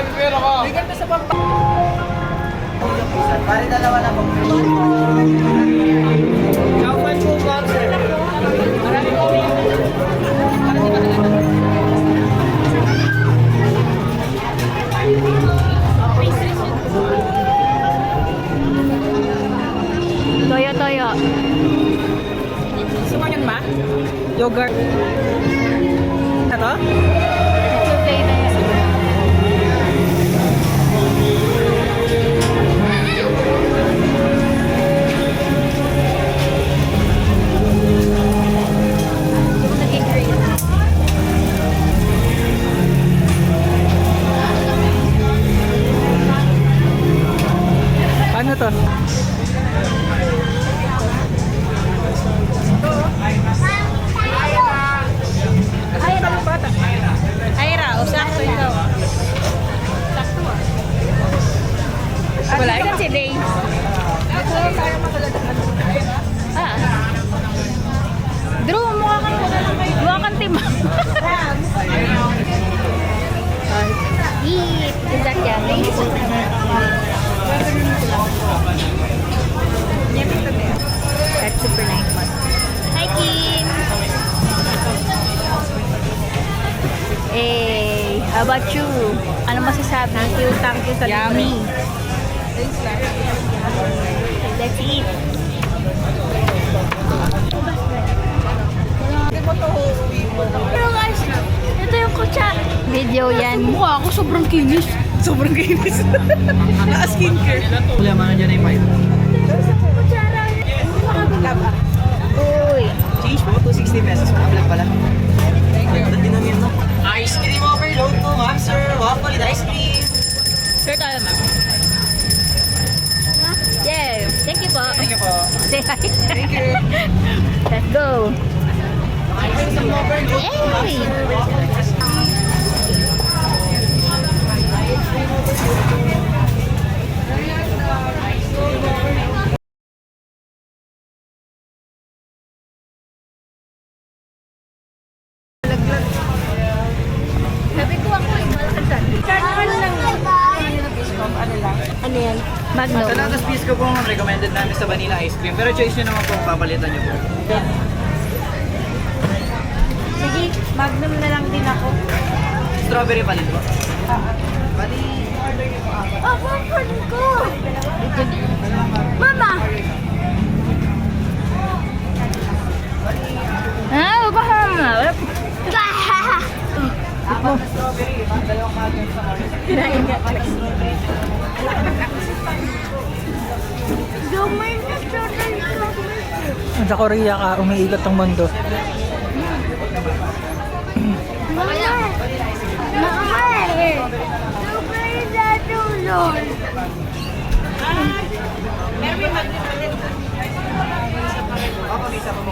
Bigyan ka sa bamba. Bali dalawa na po. Chowpan po box. Marami po. Toyo, toyo. Gusto mo yun, ma? Yogurt. Ano? Nag-play na yan. Ano to? Ay, Ra, sakto ikaw. Sakto. Wala, ikan si Day. Drew, mukha kang timba. Eat. Is that yummy? That's super nice one. Hi, Kim. Hey, how about you? Ano masasabi? Thank you sa Yummy. Thanks, Let's eat. Pero guys, ito yung kutsara. Video yan. Mukha ako sobrang kinis. Sobrang kinis. Naka-skincare. Wala, mana dyan ay 5. Kutsara. Uy. Change po, 260 pesos. Makablog pala. Ang dinamit mo. Ice cream overload po, ma'am sir. Waffle with ice cream. Sir, tayo ma'am. Yeah. Thank you po. Thank you po. Say hi. Thank you. Let's go. Yay! Sabi ko ako ay malakasan. Ano lang Ano yan? Magnum. Sa Latas piece ko po, recommended namin sa vanilla ice cream. Pero choice nyo naman po, papalitan nyo po. Sige, Magnum na lang din ako. Strawberry palit po. Bali, order nyo po. Oh, popcorn ko! Mama! Ah, bahama! Apat na strawberry, dalawang magnum sa orange. Kinain ka. Apat na strawberry. Gamay na strawberry ko. Sa Korea ka, umiikot ang mundo. Mama! Mama! Strawberry na tulon. Papa, may isa pa po.